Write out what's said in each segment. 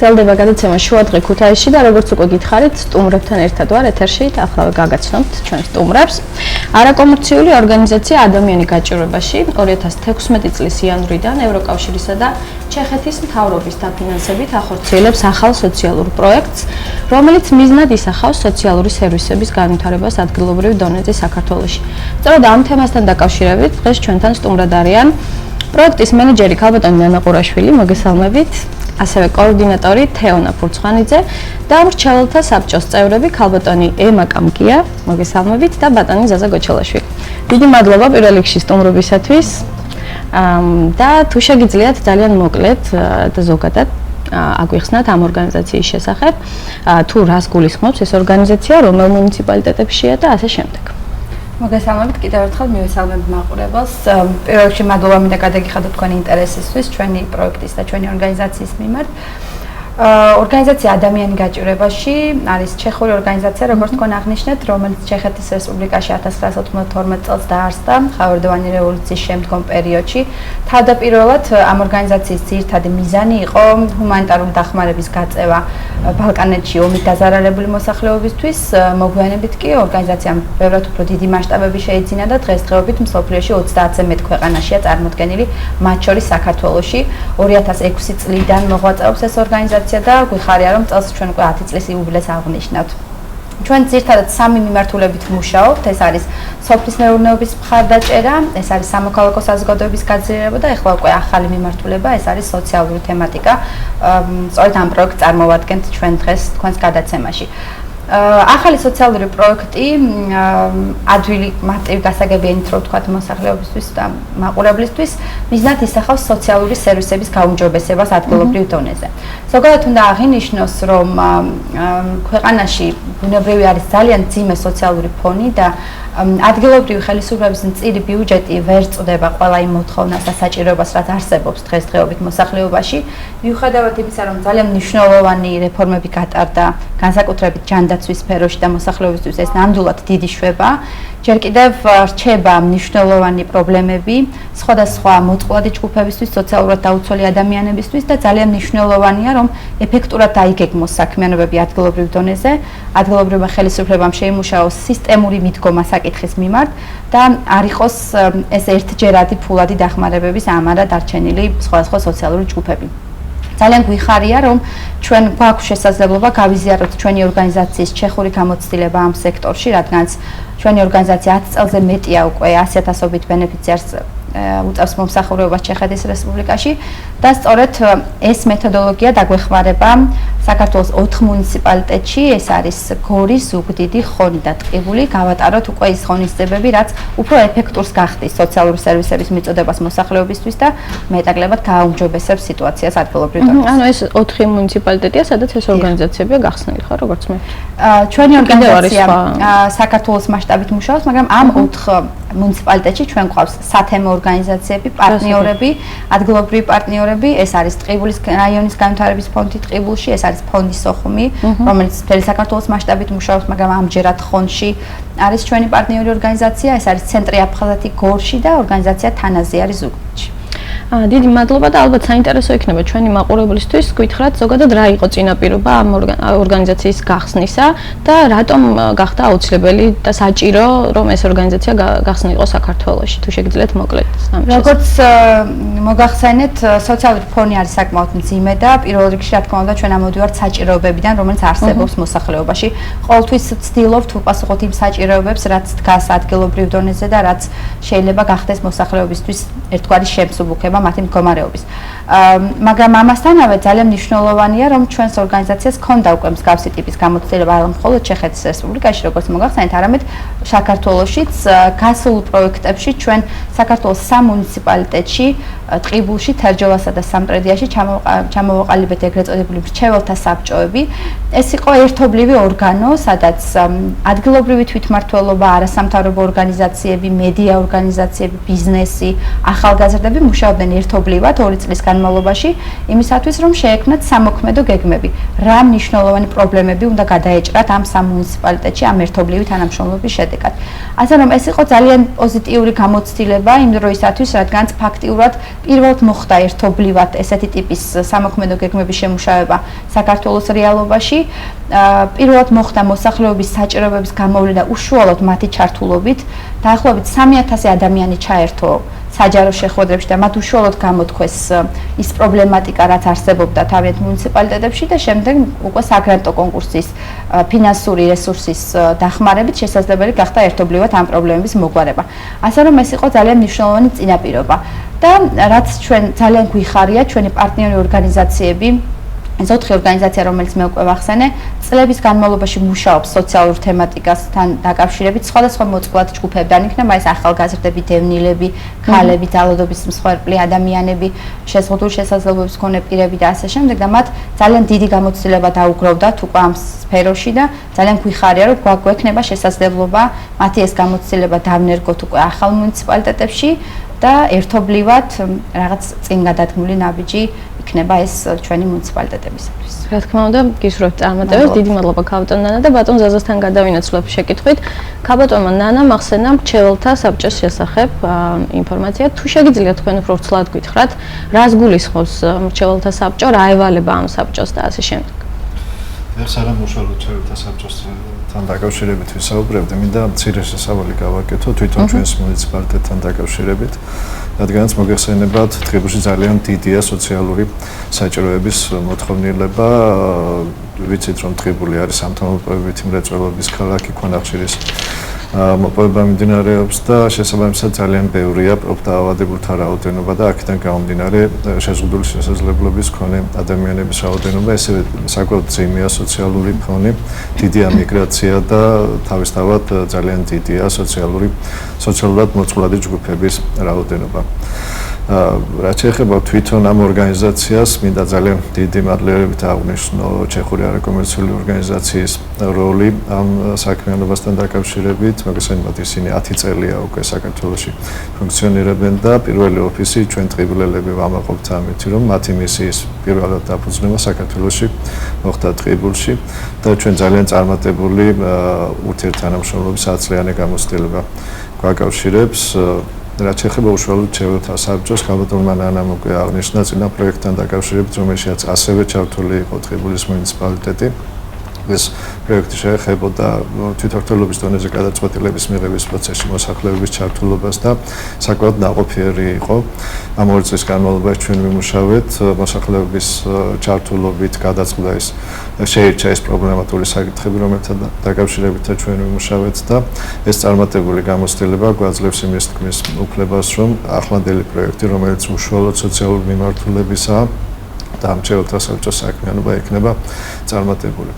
გრძელდება გადაცემა შუადღე ქუთაისში და როგორც უკვე გითხარით, სტუმრებთან ერთად ვარ ეთერში და ახლა გაგაცნობთ ჩვენ სტუმრებს. არაკომერციული ორგანიზაცია ადამიანი გაჭირვებაში 2016 წლის იანვრიდან ევროკავშირისა და ჩეხეთის მთავრობის დაფინანსებით ახორციელებს ახალ სოციალურ პროექტს, რომელიც მიზნად ისახავს სოციალური სერვისების განვითარებას ადგილობრივ დონეზე საქართველოში. სწორედ ამ თემასთან დაკავშირებით დღეს ჩვენთან სტუმრად არიან პროექტის მენეჯერი ქალბატონი ნანა ყურაშვილი, მოგესალმებით. ასევე კოორდინატორი თეონა ფურცხვანიძე და მრჩეველთა საბჭოს წევრები ქალბატონი ემა კამკია, მოგესალმებით და ბატონი ზაზა გოჩელაშვილი. დიდი მადლობა პირველ რიგში სტუმრობისათვის. და თუ შეგიძლიათ ძალიან მოკლედ და ზოგადად აგვიხსნათ ამ ორგანიზაციის შესახებ, თუ რას გულისხმობს ეს ორგანიზაცია, რომელ მუნიციპალიტეტებშია და ასე შემდეგ. მოგესალმებით, კიდევ ერთხელ მივესალმებ მაყურებელს. პირველ რიგში მადლობა მინდა გადაგიხადოთ თქვენი ინტერესისთვის ჩვენი პროექტის და ჩვენი ორგანიზაციის მიმართ. ორგანიზაცია ადამიანი გაჭირვებაში არის ჩეხური ორგანიზაცია, როგორც თქვენ აღნიშნეთ, რომელიც ჩეხეთის რესპუბლიკაში 1992 წელს დაარსდა ხავერდოვანი რევოლუციის შემდგომ პერიოდში. თავდაპირველად ამ ორგანიზაციის ძირითადი მიზანი იყო ჰუმანიტარული დახმარების გაწევა ბალკანეთში ომით დაზარალებული მოსახლეობისთვის. მოგვიანებით კი ორგანიზაციამ ბევრად უფრო დიდი მასშტაბები შეიძინა და დღესდღეობით მსოფლიოში 30-ზე მეტ ქვეყანაშია წარმოდგენილი, მათ შორის საქართველოში. 2006 წლიდან მოღვაწეობს ეს ორგანიზაცია და გვიხარია რომ წელს ჩვენ უკვე 10 წლის იუბილეს აღნიშნავთ. ჩვენ ძირითადად სამი მიმართულებით ვმუშაობთ, ეს არის სოფლის მეურნეობის მხარდაჭერა, ეს არის სამოქალაქო საზოგადოების გაძლიერება და ეხლა უკვე ახალი მიმართულება, ეს არის სოციალური თემატიკა. სწორედ ამ პროექტს წარმოვადგენთ ჩვენ დღეს თქვენს გადაცემაში. ახალი სოციალური პროექტი ადვილი მარტივი გასაგებიანით რო ვთქვათ მოსახლეობისთვის და მაყურებლისთვის მიზნად ისახავს სოციალური სერვისების გაუმჯობესებას ადგილობრივ დონეზე. ზოგადად უნდა აღინიშნოს, რომ ქვეყანაში ბუნებრივი არის ძალიან მძიმე სოციალური ფონი და ადგილობრივი ხელისუფლების მწირი ბიუჯეტი ვერ წვდება ყველა იმ მოთხოვნას და საჭიროებას, რაც არსებობს დღესდღეობით მოსახლეობაში. მიუხედავად იმისა, რომ ძალიან მნიშვნელოვანი რეფორმები გატარდა განსაკუთრებით ჯანდაცვის სფეროში და მოსახლეობისთვის ეს ნამდვილად დიდი შვება, ჯერ კიდევ რჩება მნიშვნელოვანი პრობლემები სხვადასხვა მოწყვლადი ჯგუფებისთვის, სოციალურად დაუცველი ადამიანებისთვის და ძალიან მნიშვნელოვანია, რომ ეფექტურად დაიგეგმოს საქმიანობები ადგილობრივ დონეზე, ადგილობრივმა ხელისუფლებამ შეიმუშაოს სისტემური მიდგომა საკითხის მიმართ და არ იყოს ეს ერთჯერადი ფულადი დახმარებების ამარა დარჩენილი სხვადასხვა სოციალური ჯგუფები. ძალიან გვიხარია, რომ ჩვენ გვაქვს შესაძლებლობა გავიზიაროთ ჩვენი ორგანიზაციის ჩეხური გამოცდილება ამ სექტორში, რადგანაც ჩვენი ორგანიზაცია 10 წელზე მეტია უკვე 100,000-ობით ბენეფიციარს უწევს მომსახურებას ჩეხეთის რესპუბლიკაში და სწორედ ეს მეთოდოლოგია დაგვეხმარება საქართველოს 4 მუნიციპალიტეტში, ეს არის გორი, ზუგდიდი, ხონი და ტყიბული, გავატაროთ უკვე ის ღონისძიებები, რაც უფრო ეფექტურს გახდის სოციალური სერვისების მიწოდებას მოსახლეობისთვის და მეტაკლებად გააუმჯობესებს სიტუაციას ადგილობრივ დონეზე. ანუ ეს 4 მუნიციპალიტეტია, სადაც ეს ორგანიზაციებია გახსნილი, ხო, როგორც მე? ჩვენი ორგანიზაცია საქართველოს მასშტაბით მუშაობს, მაგრამ ამ 4 მუნიციპალიტეტში ჩვენ გვყავს სათემო ორგანიზაციები, პარტნიორები, ადგილობრივი პარტნიორები, ეს არის ტყიბულის რაიონის განვითარების ფონდი ტყიბულში, ეს არის ფონდი სოხუმი, რომელიც მთელი საქართველოს მასშტაბით მუშაობს, მაგრამ ამჯერად ხონში არის ჩვენი პარტნიორი ორგანიზაცია, ეს არის ცენტრი აფხაზეთი გორში და ორგანიზაცია თანაზი არის ზუგდიდში. დიდი მადლობა და ალბათ საინტერესო იქნება ჩვენი მაყურებლისთვის გითხრათ ზოგადად რა იყო წინაპირობა ამ ორგანიზაციის გახსნისა და რატომ გახდა აუცილებელი და საჭირო რომ ეს ორგანიზაცია გახსნილიყო საქართველოში, თუ შეგიძლიათ მოკლედ ამ შესახებ. როგორც მოგახსენეთ, სოციალური ფონი არის საკმაოდ მძიმე და პირველ რიგში რა თქმა უნდა ჩვენ ამოდივართ საჭიროებებიდან, რომელიც არსებობს მოსახლეობაში. ყოველთვის ვცდილობთ უპასუხოთ იმ საჭიროებებს, რაც დგას ადგილობრივ დონეზე და რაც შეიძლება გახდეს მოსახლეობისთვის ერთგვარი შემსუბუქება მათი მდგომარეობის. მაგრამ ამასთანავე ძალიან მნიშვნელოვანია, რომ ჩვენს ორგანიზაციას ჰქონდა უკვე მსგავსი ტიპის გამოცდილება არა მხოლოდ ჩეხეთის რესპუბლიკაში, როგორც მოგახსენეთ, არამედ საქართველოშიც გასულ პროექტებში ჩვენ საქართველოს 3 მუნიციპალიტეტში, ტყიბულში, თერჯოლასა და სამტრედიაში ჩამოვაყალიბეთ ეგრეთ წოდებული მრჩეველთა საბჭოები. ეს იყო ერთობლივი ორგანო, სადაც ადგილობრივი თვითმმართველობა, არასამთავრობო ორგანიზაციები, მედია ორგანიზაციები, ბიზნესი, ახალგაზრდები მუშაობდნენ არიან ერთობლივად 2 წლის განმავლობაში იმისათვის, რომ შეექმნათ სამოქმედო გეგმები. რა მნიშვნელოვანი პრობლემები უნდა გადაეჭრათ ამ სამ მუნიციპალიტეტში ამ ერთობლივი თანამშრომლობის შედეგად. ასე რომ ეს იყო ძალიან პოზიტიური გამოცდილება იმ დროისათვის, რადგანაც ფაქტიურად პირველად მოხდა ერთობლივად ესეთი ტიპის სამოქმედო გეგმების შემუშავება საქართველოს რეალობაში. პირველად მოხდა მოსახლეობის საჭიროებების გამოვლენა უშუალოდ მათი ჩართულობით. დაახლოებით 3000 ადამიანი ჩაერთო საჯარო შეხვედრებში და მათ უშუალოდ გამოთქვეს ის პრობლემატიკა, რაც არსებობდა თავიანთ მუნიციპალიტეტებში და შემდეგ უკვე საგრანტო კონკურსის ფინანსური რესურსის დახმარებით შესაძლებელი გახდა ერთობლივად ამ პრობლემების მოგვარება. ასე რომ ეს იყო ძალიან მნიშვნელოვანი წინაპირობა და რაც ჩვენ ძალიან გვიხარია ჩვენი პარტნიორი ორგანიზაციები ეს 4 ორგანიზაცია, რომელიც მე უკვე ვახსენე, წლების განმავლობაში მუშაობს სოციალურ თემატიკასთან დაკავშირებით, სხვადასხვა მოწყვლად ჯგუფებთან, იქნება ეს ახალგაზრდები, დევნილები, ქალები, ძალადობის მსხვერპლი ადამიანები, შეზღუდული შესაძლებლობების მქონე პირები და ასე შემდეგ და მათ ძალიან დიდი გამოცდილება დაუგროვდათ უკვე ამ სფეროში და ძალიან გვიხარია, რომ გვექნება შესაძლებლობა მათი ეს გამოცდილება დავნერგოთ უკვე ახალ მუნიციპალიტეტებში და ერთობლივად რაღაც წინ გადადგმული ნაბიჯი იქნება ეს ჩვენი მუნიციპალიტეტებისათვის. რა თქმა უნდა, გისურვებთ წარმატებას. დიდი მადლობა ქაბატონ ნანა და ბატონ ზაზასთან გადავინაცვლებ შეკითხვით. ქაბატონმა ნანა მახსენა მრჩეველთა საბჭოს შესახებ ინფორმაცია. თუ შეგიძლიათ თქვენ უფრო ცვლად გითხრათ, რას გულისხმობს მრჩეველთა საბჭო, რა ევალება ამ საბჭოს და ასე შემდეგ. ეს არა უშუალოდ მრჩეველთა საბჭოსთან დაკავშირებით ვისაუბრებდი, მინდა მცირე შესავალი გავაკეთო თვითონ ჩვენს მუნიციპალიტეტთან დაკავშირებით. რადგანაც მოგეხსენებათ, ტყიბულში ძალიან დიდია სოციალური საჭიროების მოთხოვნილება. ვიცით, რომ ტყიბული არის სამთავრობოებითი მრეწველობის ქალაქი, ქვანახშირის მოპოვება მიმდინარეობს და შესაბამისად ძალიან ბევრია პროფტაავადებულთა რაოდენობა და აქედან გამომდინარე შეზღუდული შესაძლებლობის მქონე ადამიანების რაოდენობა, ასევე საკმაოდ ძიმეა სოციალური ფონი, დიდია მიგრაცია და თავისთავად ძალიან დიდია სოციალურად მოწყვლადი ჯგუფების რაოდენობა. რაც შეეხება თვითონ ამ ორგანიზაციას, მინდა ძალიან დიდი მადლიერებით აღვნიშნო ჩეხური არაკომერციული ორგანიზაციის როლი ამ საქმიანობასთან დაკავშირებით. მოგესალმებით, ისინი 10 წელია უკვე საქართველოში ფუნქციონირებენ და პირველი ოფისი ჩვენ ტყიბულელები ვამაყობთ ამით, რომ მათი მისიის პირველად დაფუძნება საქართველოში მოხდა ტყიბულში და ჩვენ ძალიან წარმატებული ურთიერთთანამშრომლობის 10 წლიანი გამოცდილება გვაკავშირებს. რაც შეეხება უშუალოდ მრჩეველთა საბჭოს, ქაბატონმა ნანამ უკვე აღნიშნა წინა პროექტთან დაკავშირებით, რომელშიც ასევე ჩართული იყო ტყიბულის მუნიციპალიტეტი. ეს პროექტი შეეხებოდა თვითმმართველობის დონეზე გადაწყვეტილების მიღების პროცესში მოსახლეობის ჩართულობას და საკმაოდ ნაყოფიერი იყო. ამ 2 წლის განმავლობაში ჩვენ ვიმუშავეთ მოსახლეობის ჩართულობით გადაწყდა ის შეირჩა ეს პრობლემატური საკითხები, რომელთან დაკავშირებით ჩვენ ვიმუშავეთ და ეს წარმატებული გამოცდილება გვაძლევს იმის თქმის უფლებას, რომ ახლანდელი პროექტი, რომელიც უშუალოდ სოციალური მიმართულებისაა და მრჩეველთა საბჭოს საქმიანობა იქნება წარმატებული.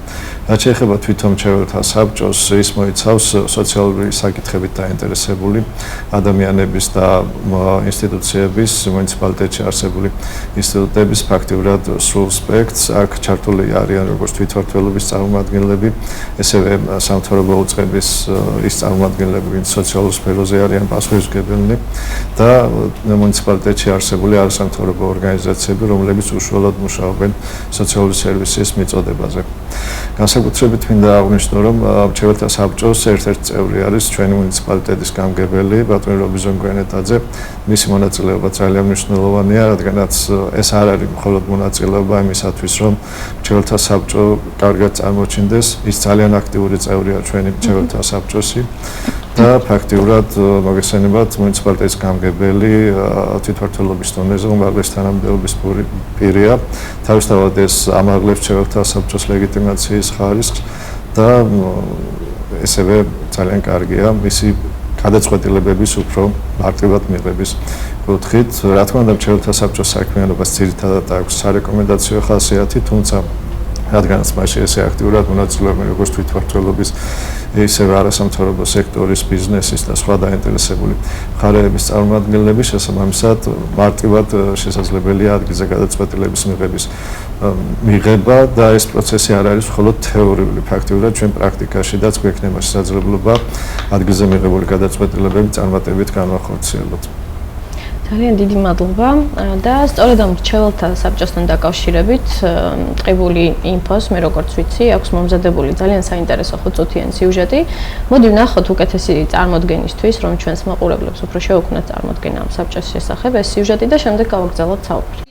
რაც შეეხება თვითონ მრჩეველთა საბჭოს, ის მოიცავს სოციალური საკითხებით დაინტერესებული ადამიანების და ინსტიტუციების, მუნიციპალიტეტში არსებული ინსტიტუტების ფაქტიურად სრულ სპექტრს. აქ ჩართული არიან როგორც თვითმმართველობის წარმომადგენლები, ესევე სამთავრობო უწყების ის წარმომადგენლები, ვინც სოციალურ სფეროზე არიან პასუხისმგებელნი და მუნიციპალიტეტში არსებული არასამთავრობო ორგანიზაციები, რომლებიც უშუალოდ მუშაობენ სოციალური სერვისის მიწოდებაზე. განსაკუთრებით მინდა აღვნიშნო, რომ მრჩეველთა საბჭოს ერთ-ერთი წევრი არის ჩვენი მუნიციპალიტეტის გამგებელი ბატონი რობიზონ გვენეტაძე. მისი მონაწილეობა ძალიან მნიშვნელოვანია, რადგანაც ეს არ არის მხოლოდ მონაწილეობა იმისათვის, რომ მრჩეველთა საბჭო კარგად წარმოჩინდეს, ის ძალიან აქტიური წევრია ჩვენი მრჩეველთა საბჭოსი. და ფაქტიურად მოგესალმებით მუნიციპალიტეტის გამგებელი თვითმმართველობის დონეზე უმაღლეს თანამდებობის პირია. თავისთავად ეს ამაღლებს მრჩეველთა საბჭოს ლეგიტიმაციის ხარისხს და ესევე ძალიან კარგია მისი გადაწყვეტილებების უფრო მარტივად მიღების კუთხით. რა თქმა უნდა, მრჩეველთა საბჭოს საქმიანობას ძირითადად აქვს სარეკომენდაციო ხასიათი, თუმცა რადგანაც მასში ესე აქტიურად მონაწილეობენ როგორც თვითმმართველობის, ისევე არასამთავრობო სექტორის, ბიზნესის და სხვა დაინტერესებული მხარეების წარმომადგენლები, შესაბამისად მარტივად შესაძლებელია ადგილზე გადაწყვეტილების მიღება და ეს პროცესი არ არის მხოლოდ თეორიული. ფაქტიურად ჩვენ პრაქტიკაშიდაც გვექნება შესაძლებლობა ადგილზე მიღებული გადაწყვეტილებები წარმატებით განვახორციელოთ. ძალიან დიდი მადლობა და სწორედ ამ მრჩეველთა საბჭოსთან დაკავშირებით ტყიბული ინფოს მე როგორც ვიცი აქვს მომზადებული ძალიან საინტერესო 5 წუთიანი სიუჟეტი. მოდი ვნახოთ უკეთესი წარმოდგენისთვის რომ ჩვენს მაყურებლებს უფრო შეუქმნათ წარმოდგენა ამ საბჭოს შესახებ ეს სიუჟეტი და შემდეგ გავაგრძელოთ საუბარი.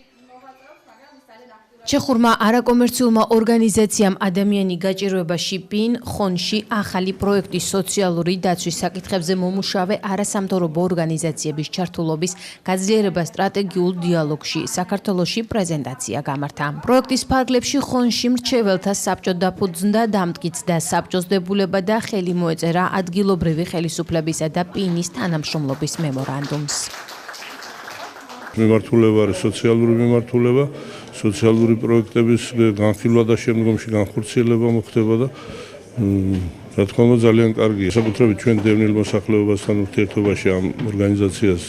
ჩეხურმა არაკომერციულმა ორგანიზაციამ ადამიანი გაჭირვებაში პინ ხონში ახალი პროექტის სოციალური დაცვის საკითხებზე მომუშავე არასამთავრობო ორგანიზაციების ჩართულობის გაძლიერება სტრატეგიულ დიალოგში საქართველოში პრეზენტაცია გამართა. პროექტის ფარგლებში ხონში მრჩეველთა საბჭო დაფუძნდა, დამტკიცდა საბჭოს დებულება და ხელი მოეწერა ადგილობრივი ხელისუფლებისა და პინის თანამშრომლობის მემორანდუმს. მიმართულება არის სოციალური მიმართულება, სოციალური პროექტების განხილვა და შემდგომში განხორციელება მოხდება და რა თქმა უნდა ძალიან კარგია. საკუთრებით ჩვენ დევნილ მოსახლეობასთან ურთიერთობაში ამ ორგანიზაციას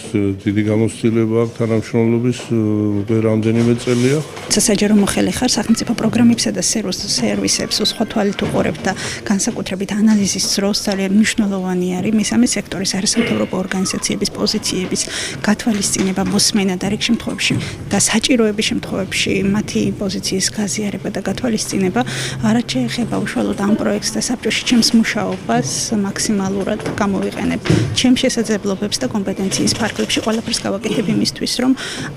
დიდი გამოცდილება აქვს თანამშრომლობის რამდენიმე წელია. საჯარო მოხელე ხარ სახელმწიფო პროგრამებსა და სერვისებს სხვა თვალით უყურებ და განსაკუთრებით ანალიზის დროს ძალიან მნიშვნელოვანი არის მესამე სექტორის არასამთავრობო ორგანიზაციების პოზიციების გათვალისწინება, მოსმენა და რიგ შემთხვევებში და საჭიროების შემთხვევებში მათი პოზიციის გაზიარება და გათვალისწინება არც შეეხება უშუალოდ ამ პროექტს და საბჭოში ჩემს მუშაობას მაქსიმალურად გამოვიყენებ. ჩემს შესაძლებლობებს და კომპეტენციის ფარგლებში ყველაფერს გავაკეთებ იმისთვის, რომ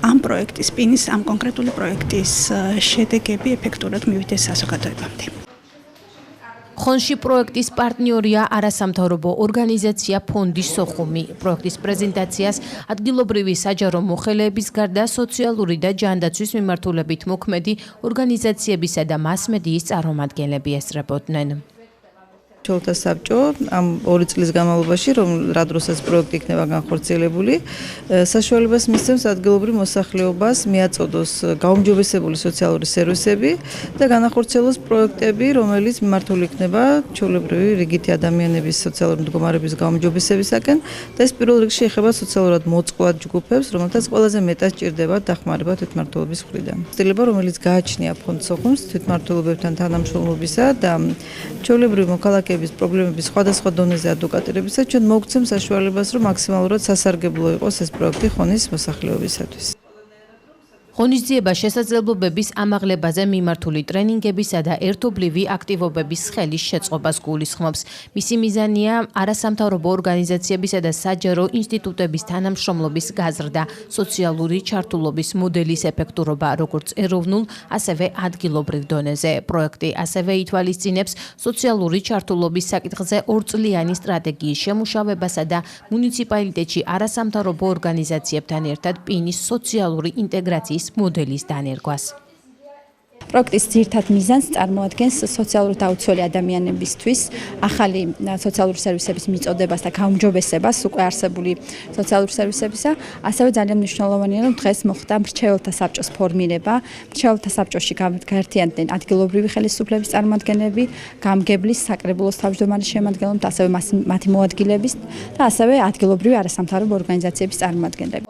ამ პროექტის პინის ამ კონკრეტული პროექტის შედეგები ეფექტურად მივიდეს საზოგადოებამდე. ხონში პროექტის პარტნიორია არასამთავრობო ორგანიზაცია ფონდი სოხუმი. პროექტის პრეზენტაციას ადგილობრივი საჯარო მოხელეების გარდა სოციალური და ჯანდაცვის მიმართულებით მოქმედი ორგანიზაციებისა და მასმედიის წარმომადგენლები ესწრებოდნენ. მრჩეველთა საბჭო ამ 2 წლის განმავლობაში, რომ რა დროსაც პროექტი იქნება განხორციელებული, საშუალებას მისცემს ადგილობრივ მოსახლეობას მიაწოდოს გაუმჯობესებული სოციალური სერვისები და განახორციელოს პროექტები, რომელიც მიმართული იქნება ჩვეულებრივი რიგითი ადამიანების სოციალური მდგომარეობის გაუმჯობესებისაკენ და ეს პირველ რიგში ეხება სოციალურად მოწყვლად ჯგუფებს, რომელთაც ყველაზე მეტად სჭირდებათ დახმარება თვითმმართველობის მხრიდან. ცდილება, რომელიც გააჩნია ფონდ სოხუმს თვითმმართველობებთან თანამშრომლობისა და ჩვეულებრივი მოქალაქეების პრობლემების სხვადასხვა დონეზე ადვოკატირებისა, ჩვენ მოგცემ საშუალებას, რომ მაქსიმალურად სასარგებლო იყოს ეს პროექტი ხონის მოსახლეობისათვის. ღონისძიება შესაძლებლობების ამაღლებაზე მიმართული ტრენინგებისა და ერთობლივი აქტივობების ხელის შეწყობას გულისხმობს. მისი მიზანია არასამთავრობო ორგანიზაციებისა და საჯარო ინსტიტუტების თანამშრომლობის გაზრდა, სოციალური ჩართულობის მოდელის ეფექტურობა როგორც ეროვნულ, ასევე ადგილობრივ დონეზე. პროექტი ასევე ითვალისწინებს სოციალური ჩართულობის საკითხზე 2 წლიანი სტრატეგიის შემუშავებასა და მუნიციპალიტეტში არასამთავრობო ორგანიზაციებთან ერთად პინის სოციალური ინტეგრაციის მოდელის დანერგვას. პროექტის ძირითად მიზანს წარმოადგენს სოციალურად დაუცველი ადამიანებისთვის ახალი სოციალური სერვისების მიწოდებას და გაუმჯობესებას უკვე არსებული სოციალური სერვისებისა. ასევე ძალიან მნიშვნელოვანია, რომ დღეს მოხდა მრჩეველთა საბჭოს ფორმირება. მრჩეველთა საბჭოში გაერთიანდნენ ადგილობრივი ხელისუფლების წარმომადგენლები, გამგებლის, საკრებულოს თავმჯდომარის შემადგენლობით, ასევე მათი მოადგილების და ასევე ადგილობრივი არასამთავრობო ორგანიზაციების წარმომადგენლები.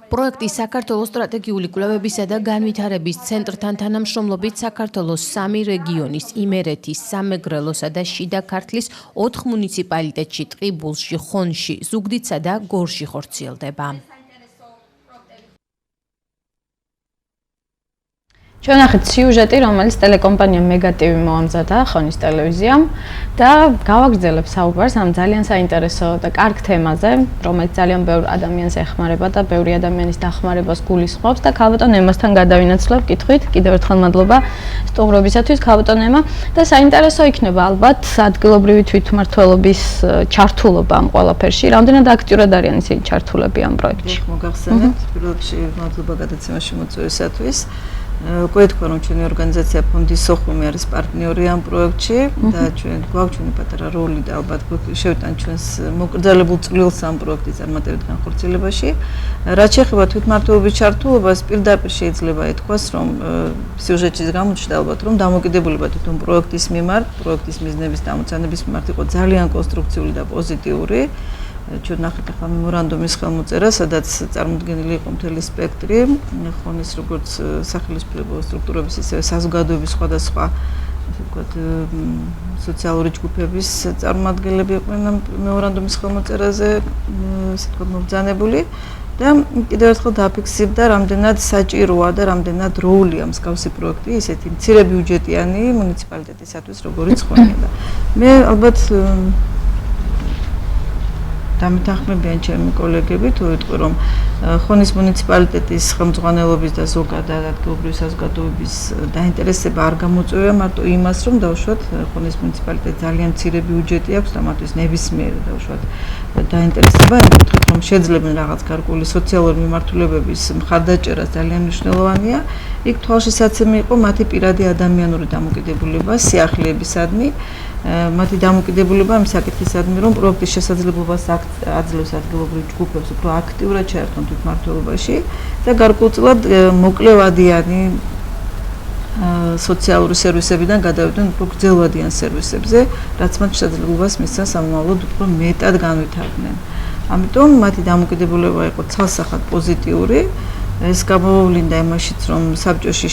პროექტი საქართველოს სტრატეგიული კვლევებისა და განვითარების ცენტრთან თანამშრომლობით საქართველოს 3 რეგიონის იმერეთის, სამეგრელოსა და შიდა ქართლის 4 მუნიციპალიტეტში ტყიბულში, ხონში, ზუგდიდსა და გორში ხორციელდება. ჩვენ ნახეთ სიუჟეტი, რომელიც ტელეკომპანია მეგატივი მოამზადა ხონის ტელევიზიამ და გავაგრძელებ საუბარს ამ ძალიან საინტერესო და კარგ თემაზე, რომელიც ძალიან ბევრ ადამიანს ეხმარება და ბევრი ადამიანის დახმარებას გულისხმობს და ქალბატონ ემასთან გადავინაცვლებ კითხვით. კიდევ ერთხელ მადლობა სტუმრობისათვის ქალბატონ ემა და საინტერესო იქნება ალბათ ადგილობრივი თვითმმართველობის ჩართულობა ამ ყველაფერში. რამდენად აქტიურად არიან ისინი ჩართულები ამ პროექტში? მოგახსენებთ, პირველ რიგში მადლობა გადაცემაში მოწვევისათვის. უკვე თქვა რომ ჩვენი ორგანიზაცია ფონდი სოხუმი არის პარტნიორი ამ პროექტში და ჩვენ გვაქვს პატარა როლი და ალბათ შევიტან ჩვენს მოკრძალებულ წვლილს ამ პროექტის წარმატებით განხორციელებაში. რაც შეეხება თვითმმართველობის ჩართულობას, პირდაპირ შეიძლება ითქვას, რომ სიუჟეტის გამოჩნდა ალბათ რომ დამოკიდებულება თვითონ პროექტის მიმართ, პროექტის მიზნების დამოცანების მიმართ იყო ძალიან კონსტრუქციული და პოზიტიური. ჩვენ ნახეთ ახლა მემორანდუმის ხელმოწერა, სადაც წარმოდგენილი იყო მთელი სპექტრი ხონის როგორც სახელმწიფო სტრუქტურების, ისე საზოგადოების სხვადასხვა ასე ვთქვათ სოციალური ჯგუფების წარმომადგენლები იყვნენ მემორანდუმის ხელმოწერაზე, ასე ვთქვათ, მობრძანებული. და კიდევ ერთხელ დაფიქსირდა, რამდენად საჭიროა და რამდენად როლია მსგავსი პროექტი ისეთი მცირე ბიუჯეტიანი მუნიციპალიტეტისათვის, როგორიც ხონია. მე ალბათ დამეთანხმებიან ჩემი კოლეგები, თუ ვიტყვი, რომ ხონის მუნიციპალიტეტის ხელმძღვანელობის და ზოგადად ადგილობრივი საზოგადოების დაინტერესება არ გამოწვევია მარტო იმას, რომ დავუშვათ ხონის მუნიციპალიტეტს ძალიან მცირე ბიუჯეტი აქვს და მათთვის ნებისმიერი დავუშვათ დაინტერესება იმ კუთხით, რომ შეძლებენ რაღაც გარკვეული სოციალური მიმართულებების მხარდაჭერა ძალიან მნიშვნელოვანია. იქ თვალშისაცემი იყო მათი პირადი ადამიანური დამოკიდებულება სიახლეებისადმი. მათი დამოკიდებულება იმ საკითხისადმი, რომ პროექტის შესაძლებლობას აძლევს ადგილობრივ ჯგუფებს უფრო აქტიურად ჩაერთონ თვითმმართველობაში და გარკვეულწილად მოკლევადიანი სოციალური სერვისებიდან გადავიდნენ უფრო გრძელვადიან სერვისებზე, რაც მათ შესაძლებლობას მისცა სამომავლოდ უფრო მეტად განვითარდნენ. ამიტომ მათი დამოკიდებულება იყო ცალსახად პოზიტიური. ეს გამოვლინდა იმაშიც, რომ საბჭოში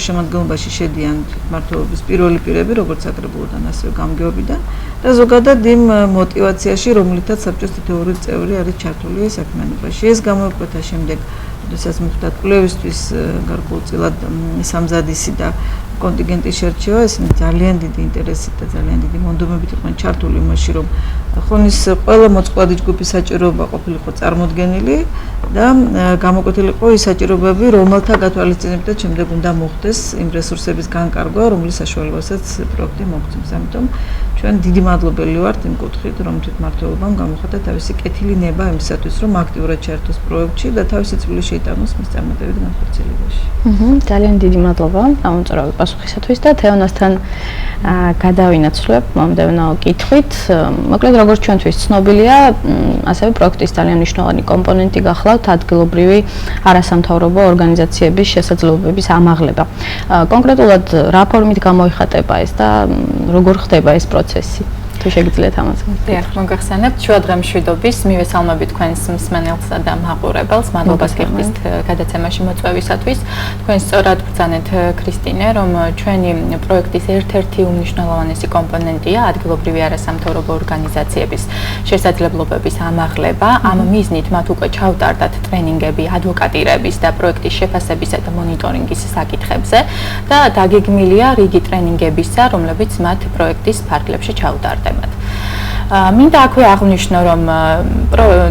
შემადგენლობაში შედიან თვითმმართველობის პირველი პირები, როგორც საკრებულოდან, ასევე გამგეობიდან და ზოგადად იმ мотиваციაში, რომლითაც საბჭოს თითოეული წევრი არის ჩართული ეს საქმიანობაში. ეს გამოიკვეთა შემდეგ, როდესაც მოხდა კვლევისთვის გარკვეულწილად სამზადისი და კონტინგენტის შერჩევა, ესენი ძალიან დიდი ინტერესით და ძალიან დიდი მონდომებით იყვნენ ჩართული იმაში, რომ ხონის ყველა მოწყვლადი ჯგუფის საჭიროება ყოფილიყო წარმოდგენილი და გამოკვეთილი იყო ის საჭიროებები, რომელთა გათვალისწინებითაც შემდეგ უნდა მოხდეს იმ რესურსების განკარგვა, რომლის საშუალებასაც პროექტი მოგწევს. ამიტომ ჩვენ დიდი მადლობელი ვართ იმ კუთხით, რომ თვითმმართველობამ გამოხატა თავისი კეთილი ნება იმისათვის, რომ აქტიურად ჩაერთოს პროექტში და თავისი წვლილი შეიტანოს მის წარმატებით განხორციელებაში. ძალიან დიდი მადლობა ამომწორავი პასუხისათვის და თეონასთან გადავინაცვლებ მომდევნო კითხვით. მოკლედ როგორც ჩვენთვის ცნობილია, ასევე პროექტის ძალიან მნიშვნელოვანი კომპონენტი გახლავთ ადგილობრივი არასამთავრობო ორგანიზაციების შესაძლებლობების ამაღლება. კონკრეტულად რა ფორმით გამოიხატება ეს და როგორ ხდება ეს პროცესი? თუ შეგიძლიათ ამაზე. დიახ, მოგახსენებთ, შუადღე მშვიდობის მივესალმები თქვენს მსმენელსა და მაყურებელს. მადლობას გიხდით გადაცემაში მოწვევისათვის. თქვენ სწორად ბრძანეთ ქრისტინე, რომ ჩვენი პროექტის ერთ-ერთი უმნიშვნელოვანესი კომპონენტია ადგილობრივი არასამთავრობო ორგანიზაციების შესაძლებლობების ამაღლება. ამ მიზნით მათ უკვე ჩავტარდათ ტრენინგები ადვოკატირების და პროექტის შეფასებისა და მონიტორინგის საკითხებზე და დაგეგმილია რიგი ტრენინგებისა, რომლებიც მათ პროექტის ფარგლებში ჩაუტარდებათ. მინდა აქვე აღვნიშნო, რომ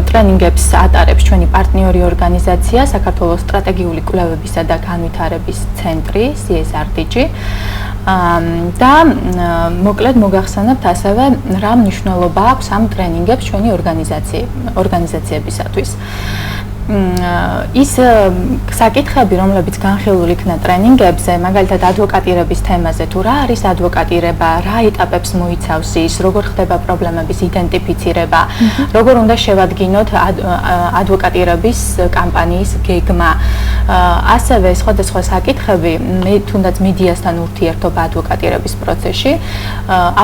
ტრენინგებს ატარებს ჩვენი პარტნიორი ორგანიზაცია საქართველოს სტრატეგიული კვლევებისა და განვითარების ცენტრი CSRDG და მოკლედ მოგახსენებთ ასევე რა მნიშვნელობა აქვს ამ ტრენინგებს ჩვენი ორგანიზაციებისათვის. ის საკითხები, რომლებიც განხილული იქნა ტრენინგებზე, მაგალითად ადვოკატირების თემაზე, თუ რა არის ადვოკატირება, რა ეტაპებს მოიცავს ის, როგორ ხდება პრობლემების იდენტიფიცირება, როგორ უნდა შევადგინოთ ადვოკატირების კამპანიის გეგმა. ასევე სხვადასხვა საკითხები, თუნდაც მედიასთან ურთიერთობა ადვოკატირების პროცესში,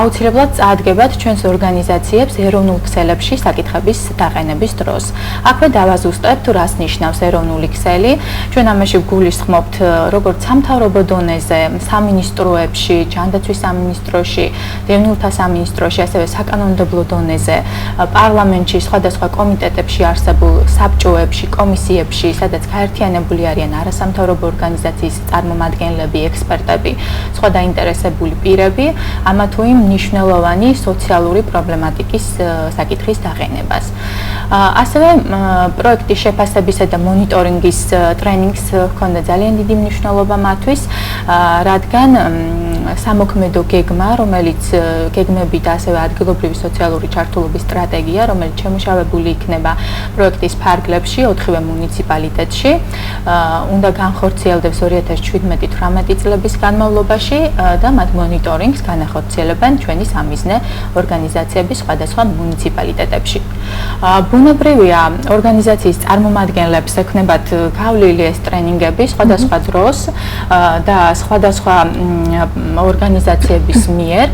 აუცილებლად წაადგებათ ჩვენს ორგანიზაციებს ეროვნულ ქსელებში საკითხების დაყენების დროს. აქვე დავაზუსტებთ რას ნიშნავს ეროვნული ქსელი. ჩვენ ამაში გულისხმობთ როგორც სამთავრობო დონეზე, სამინისტროებში, ჯანდაცვის სამინისტროში, დევნილთა სამინისტროში, ასევე საკანონმდებლო დონეზე, პარლამენტში, სხვადასხვა კომიტეტებში არსებულ საბჭოებში, კომისიებში, სადაც გაერთიანებული არიან არასამთავრობო ორგანიზაციის წარმომადგენლები, ექსპერტები, სხვა დაინტერესებული პირები, ამა თუ იმ მნიშვნელოვანი სოციალური პრობლემატიკის საკითხის დაყენებას. ასევე პროექტის შეფასებისა და მონიტორინგის ტრენინგს ჰქონდა ძალიან დიდი მნიშვნელობა მათთვის, რადგან სამოქმედო გეგმა, რომელიც გეგმები და ასევე ადგილობრივი სოციალური ჩართულობის სტრატეგია, რომელიც შემუშავებული იქნება პროექტის ფარგლებში 4-ვე მუნიციპალიტეტში, უნდა განხორციელდეს 2017-18 წლების განმავლობაში და მათ მონიტორინგს განახორციელებენ ჩვენი სამიზნე ორგანიზაციების სხვადასხვა მუნიციპალიტეტებში. ბუნებრივია, ორგანიზაციის წარმომადგენლებს ექნებათ გავლილი ეს ტრენინგები სხვადასხვა დროს და სხვადასხვა ორგანიზაციების მიერ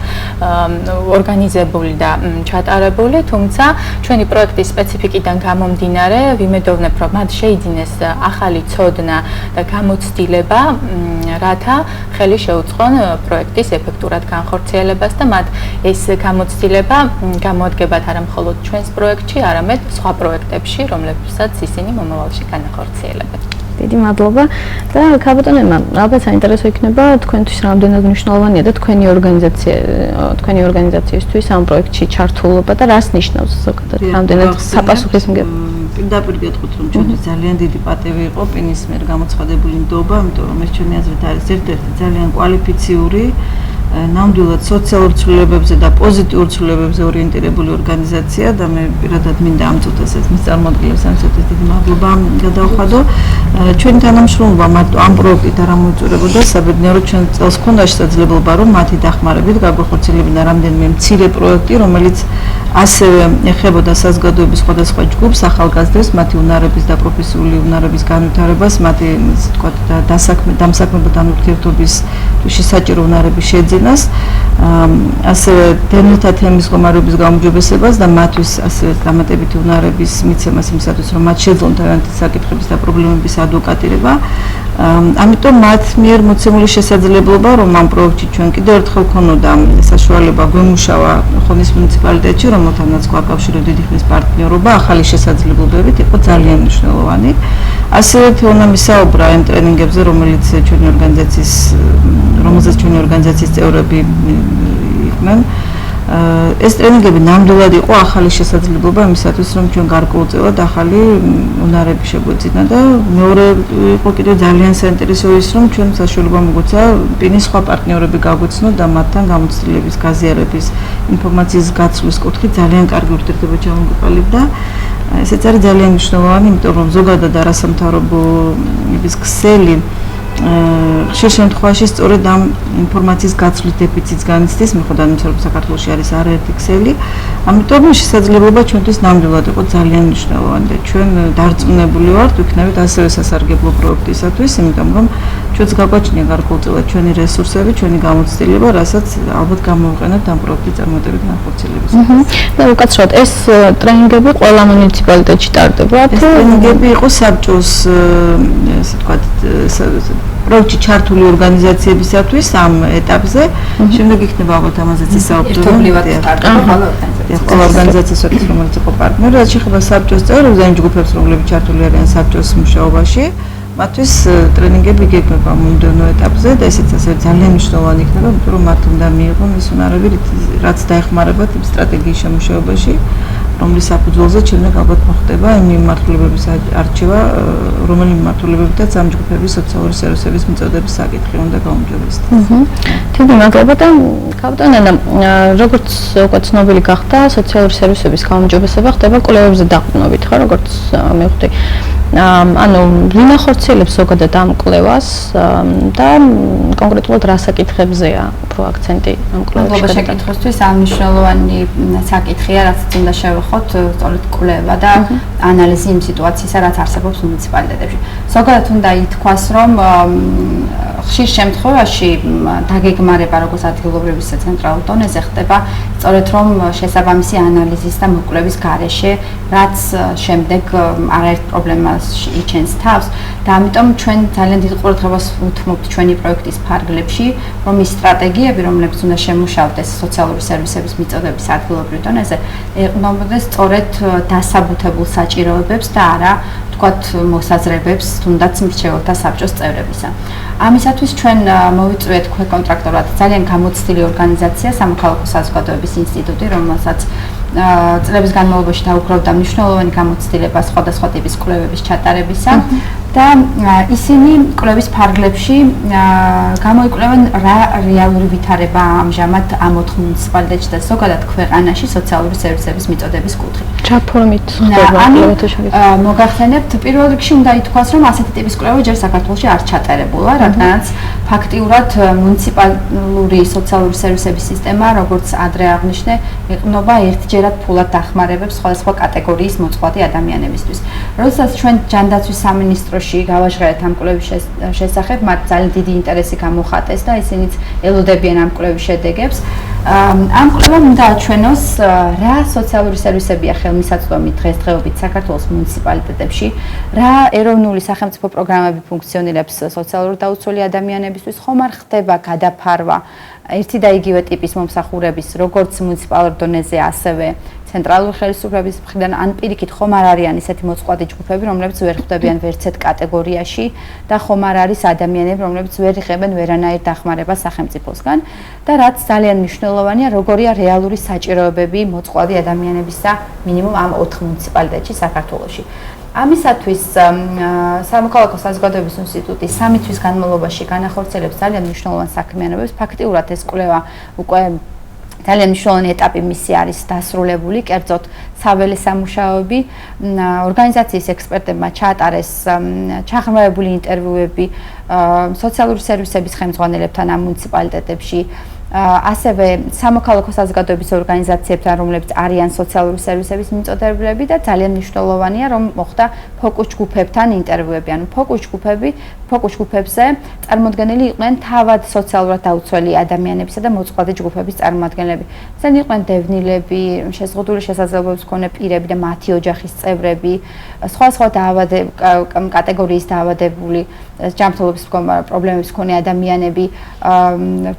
ორგანიზებული და ჩატარებული, თუმცა ჩვენი პროექტის სპეციფიკიდან გამომდინარე, ვიმედოვნებ, რომ მათ შეიძინეს ახალი ცოდნა და გამოცდილება, რათა ხელი შეუწყონ პროექტის ეფექტურად განხორციელებას და მათ ეს გამოცდილება გამოადგებათ არა მხოლოდ ჩვენს პროექტს, პროექტში, არამედ სხვა პროექტებში, რომლებსაც ისინი მომავალში განახორციელებენ. დიდი მადლობა და ქაბატონებმა, ალბათ საინტერესო იქნება თქვენთვის რამდენად მნიშვნელოვანია და თქვენი ორგანიზაციისთვის ამ პროექტში ჩართულობა და რას ნიშნავს ზოგადად რამდენად საპასუხისმგებელი. პირდაპირ გეტყვით, რომ ჩვენთვის ძალიან დიდი პატივი იყო პინის მიერ გამოცხადებული ნდობა, იმიტომ რომ ეს ჩვენი აზრით არის ერთ-ერთი ძალიან კვალიფიციური ნამდვილად სოციალურ ცვლილებებზე და პოზიტიურ ცვლილებებზე ორიენტირებული ორგანიზაცია და მე პირადად მინდა ამ წუთას ეს მის წარმოადგენლებს ამისათვის დიდი მადლობა გადავხადო. ჩვენი თანამშრომლობა მარტო ამ პროექტით არ მოიწურებოდა, საბედნიეროდ ჩვენ წელს ჰქონდა შესაძლებლობა, რომ მათი დახმარებით გაგვახორციელებინა რამდენიმე მცირე პროექტი, რომელიც ასევე ეხებოდა საზოგადოების სხვადასხვა ჯგუფს, ახალგაზრდებს, მათი უნარების და პროფესიული უნარების განვითარებას, მათი ისე ვთქვათ დამსაქმებთან ურთიერთობის საჭირო უნარების შეძენას, ასევე დევნილთა თემის მდგომარეობის გაუმჯობესებას და მათთვის ასევე დამატებითი უნარების მიცემას იმისათვის, რომ მათ შეძლონ თავიანთი საკითხების და პრობლემების ადვოკატირება. ამიტომ მათ მიერ მოცემული შესაძლებლობა, რომ ამ პროექტში ჩვენ კიდევ ერთხელ ვქონოდა საშუალება გვემუშავა ხონის მუნიციპალიტეტში, რომელთანაც გვაკავშირებდა დიდი ხნის პარტნიორობა, ახალი შესაძლებლობებით იყო ძალიან მნიშვნელოვანი. ასევე თეონამი საუბრა ამ ტრენინგებზე, რომელზეც ჩვენი ორგანიზაციის წევრები იყვნენ. ეს ტრენინგები ნამდვილად იყო ახალი შესაძლებლობა იმისათვის, რომ ჩვენ გარკვეულწილად ახალი უნარები შეგვეძინა და მეორე იყო კიდევ ძალიან საინტერესო ის, რომ ჩვენ საშუალება მოგვეცა პინის სხვა პარტნიორები გაგვეცნოთ და მათთან გამოცდილების, გაზიარების, ინფორმაციის გაცვლის კუთხით ძალიან კარგი ურთიერთობა ჩამოგვიყალიბდა. ესეც არის ძალიან მნიშვნელოვანი, იმიტომ რომ ზოგადად არასამთავრობოების ქსელი ხშირ შემთხვევაში სწორედ ამ ინფორმაციის გაცვლის დეფიციტს განიცდის, მიუხედავად იმისა, რომ საქართველოში არის არაერთი ქსელი. ამიტომ შესაძლებლობა ჩვენთვის ნამდვილად იყო ძალიან მნიშვნელოვანი და ჩვენ დარწმუნებული ვართ, ვიქნებით ასევე სასარგებლო პროექტისათვის, იმიტომ რომ ჩვენს გაგვაჩნია გარკვეულწილად ჩვენი რესურსები, ჩვენი გამოცდილება, რასაც ალბათ გამოვიყენებთ ამ პროექტის წარმატებით განხორციელებისათვის. და უკაცრავად ეს ტრენინგები ყველა მუნიციპალიტეტში ტარდება. ეს ტრენინგები იყო საბჭოს, ესე ვთქვათ, პროექტში ჩართული ორგანიზაციებისათვის ამ ეტაპზე. შემდეგ იქნება ალბათ ამაზეც ისაუბრება. ერთობლივად სტარტდება ყველა ორგანიზაცია. ყველა ორგანიზაციასაც, რომელიც იყო პარტნიორი, რაც შეეხება საბჭოს წევრებს და იმ ჯგუფებს, რომლებიც ჩართული არიან საბჭოს მუშაობაში. მათთვის ტრენინგები გეგმება მომდევნო ეტაპზე და ესეც ასევე ძალიან მნიშვნელოვანი იქნება, იმიტომ რომ მათ უნდა მიიღონ ის უნარები, რაც დაეხმარებათ იმ სტრატეგიის შემუშავებაში, რომლის საფუძველზე შემდეგ ალბათ მოხდება იმ მიმართულებების არჩევა, რომელი მიმართულებებითაც ამ ჯგუფების სოციალური სერვისების მიწოდების საკითხი უნდა გაუმჯობესდეს. დიდი მადლობა და ქაბატონენა, როგორც უკვე ცნობილი გახდა, სოციალური სერვისების გაუმჯობესება ხდება კვლევებზე დაყრდნობით, ხო, როგორც მივხვდი. ანუ ვინ ახორციელებს ზოგადად ამ კვლევას და კონკრეტულად რა საკითხებზეა უფრო აქცენტი ამ კვლევაში? მადლობა შეკითხვისთვის. ამ მნიშვნელოვანი საკითხია, რაც უნდა შევეხოთ, სწორედ კვლევა და ანალიზი იმ სიტუაციისა, რაც არსებობს მუნიციპალიტეტებში. ზოგადად უნდა ითქვას, რომ ხშირ შემთხვევაში დაგეგმარება როგორც ადგილობრივ ისე ცენტრალურ დონეზე ხდება სწორედ რომ შესაბამისი ანალიზის და მოკვლევის გარეშე, რაც შემდეგ არაერთ პრობლემას იჩენს თავს და ამიტომ ჩვენ ძალიან დიდ ყურადღებას უთმობთ ჩვენი პროექტის ფარგლებში, რომ ის სტრატეგიები, რომლებიც უნდა შემუშავდეს სოციალური სერვისების მიწოდების ადგილობრივ დონეზე, ეყრდნობოდეს სწორედ დასაბუთებულ საჭიროებებს და არა ვთქვათ მოსაზრებებს, თუნდაც მრჩეველთა საბჭოს წევრებისა. ამისათვის ჩვენ მოვიწვიეთ ქვეკონტრაქტორად ძალიან გამოცდილი ორგანიზაცია, სამოქალაქო საზოგადოების ინსტიტუტი, რომელსაც წლების განმავლობაში დაუკრავდა მნიშვნელოვანი გამოცდილება სხვადასხვა ტიპის კვლევების ჩატარებისა და ისინი კვლევის ფარგლებში გამოიკვლევენ რა რეალური ვითარება ამჟამად ამ 4 მუნიციპალიტეტში და ზოგადად ქვეყანაში სოციალური სერვისების მიწოდების კუთხით. რა ფორმით ხდება კვლევათა შეგრძნება? მოგახსენებთ, პირველ რიგში უნდა ითქვას, რომ ასეთი ტიპის კვლევა ჯერ საქართველოში არ ჩატარებულა, რადგანაც ფაქტიურად მუნიციპალური სოციალური სერვისების სისტემა, როგორც ადრე აღნიშნე, ეყრდნობა ერთჯერად ფულად დახმარებებს სხვადასხვა კატეგორიის მოწყვლადი ადამიანებისთვის. როდესაც ჩვენ ჯანდაცვის სამინისტროში გავაჟღერეთ ამ კვლევის შესახებ, მათ ძალიან დიდი ინტერესი გამოხატეს და ისინიც ელოდებიან ამ კვლევის შედეგებს. ამ კვლევამ უნდა აჩვენოს, რა სოციალური სერვისებია ხელმისაწვდომი დღესდღეობით საქართველოს მუნიციპალიტეტებში, რა ეროვნული სახელმწიფო პროგრამები ფუნქციონირებს სოციალურად დაუცველი ადამიანებისთვის, ხომ არ ხდება გადაფარვა ერთი და იგივე ტიპის მომსახურების, როგორც მუნიციპალურ დონეზე, ასევე ცენტრალური ხელისუფლების მხრიდან ან პირიქით ხომ არ არიან ისეთი მოწყვლადი ჯგუფები, რომლებიც ვერ ხვდებიან ვერცეთ კატეგორიაში და ხომ არ არის ადამიანები, რომლებიც ვერ იღებენ ვერანაირ დახმარებას სახელმწიფოსგან და რაც ძალიან მნიშვნელოვანია, როგორია რეალური საჭიროებები მოწყვლადი ადამიანებისა მინიმუმ ამ 4 მუნიციპალიტეტში საქართველოში. ამისათვის სამოქალაქო საზოგადოების ინსტიტუტი 3 თვის განმავლობაში განახორციელებს ძალიან მნიშვნელოვან საქმიანობებს. ფაქტიურად ეს კვლევა უკვე ძალიან მნიშვნელოვანი ეტაპი მისი არის დასრულებული, კერძოდ საველე სამუშაოები, ორგანიზაციის ექსპერტებმა ჩაატარეს ჩაღრმავებული ინტერვიუები სოციალური სერვისების ხელმძღვანელებთან ამ მუნიციპალიტეტებში, ასევე სამოქალაქო საზოგადოების ორგანიზაციებთან, რომლებიც არიან სოციალური სერვისების მიმწოდებლები და ძალიან მნიშვნელოვანია, რომ მოხდა ფოკუს ჯგუფებთან ინტერვიუები, ანუ ფოკუს ჯგუფებზე წარმოდგენილი იყვნენ თავად სოციალურად დაუცველი ადამიანებისა და მოწყვლადი ჯგუფების წარმომადგენლები. ესენი იყვნენ დევნილები, შეზღუდული შესაძლებლობების მქონე პირები და მათი ოჯახის წევრები, სხვა კატეგორიის დაავადებული, ჯანმრთელობის პრობლემების მქონე ადამიანები,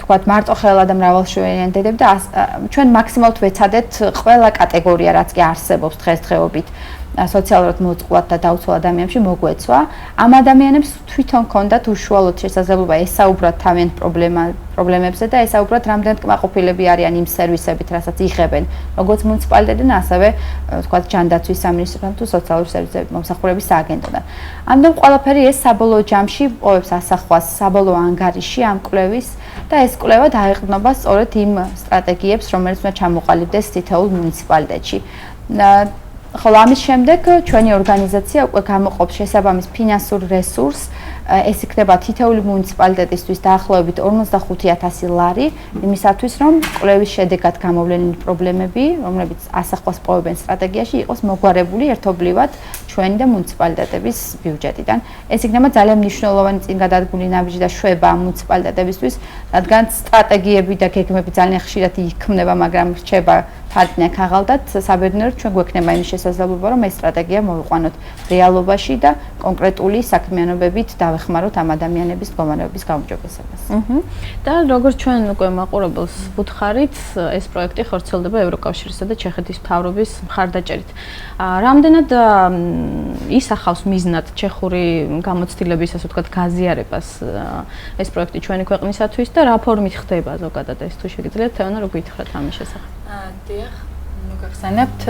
თქვათ მარტოხელა და მრავალშვილიანი დედები და ჩვენ მაქსიმალურად ვეცადეთ ყველა კატეგორია, რაც კი არსებობს დღესდღეობით სოციალურად მოწყვლად და დაუცველ ადამიანებში მოგვეცვა. ამ ადამიანებს თვითონ ჰქონდათ უშუალოდ შესაძლებლობა ესაუბრათ თავიანთ პრობლემებზე და ესაუბრათ რამდენად კმაყოფილები არიან იმ სერვისებით, რასაც იღებენ, როგორც მუნიციპალიტეტიდან, ასევე თქვათ ჯანდაცვის სამინისტროდან თუ სოციალური სერვისების მომსახურების სააგენტოდან. ამიტომ ყველაფერი ეს საბოლოო ჯამში პოვებს ასახვას საბოლოო ანგარიში ამ კვლევის და ეს კვლევა დაეყრდნობა სწორედ იმ სტრატეგიებს, რომელიც უნდა ჩამოყალიბდეს თითოეულ მუნიციპალიტეტში. ხოლო ამის შემდეგ ჩვენი ორგანიზაცია უკვე გამოყოფს შესაბამის ფინანსურ რესურსს, ეს იქნება თითოეული მუნიციპალიტეტისთვის დაახლოებით 45,000 ლარი, იმისათვის რომ კვლევის შედეგად გამოვლენილი პრობლემები, რომლებიც ასახვას პოვებენ სტრატეგიაში, იყოს მოგვარებული ერთობლივად ჩვენი და მუნიციპალიტეტების ბიუჯეტიდან. ეს იქნება ძალიან მნიშვნელოვანი წინგადადგმული ნაბიჯი და შვება მუნიციპალიტეტებისთვის, რადგან სტრატეგიები და გეგმები ძალიან ხშირად იქმნება, მაგრამ რჩება ფარტნიორ ქაღალდად, საბედნიეროდ ჩვენ გვექნება იმის შესაძლებლობა, რომ ეს სტრატეგია მოვიყვანოთ რეალობაში და კონკრეტული საქმიანობებით დავეხმაროთ ამ ადამიანების მდგომარეობის გაუმჯობესებას. და როგორც ჩვენ უკვე მაყურებელს ვუთხარით, ეს პროექტი ხორციელდება ევროკავშირისა და ჩეხეთის მთავრობის მხარდაჭერით. რამდენად ისახავს მიზნად ჩეხური გამოცდილების, ასე ვთქვათ, გაზიარებას ეს პროექტი ჩვენი ქვეყნისათვის და რა ფორმით ხდება ზოგადად ეს თუ შეგიძლიათ თეონა რო გითხრათ ამის შესახებ? დიახ, მოგახსენებთ,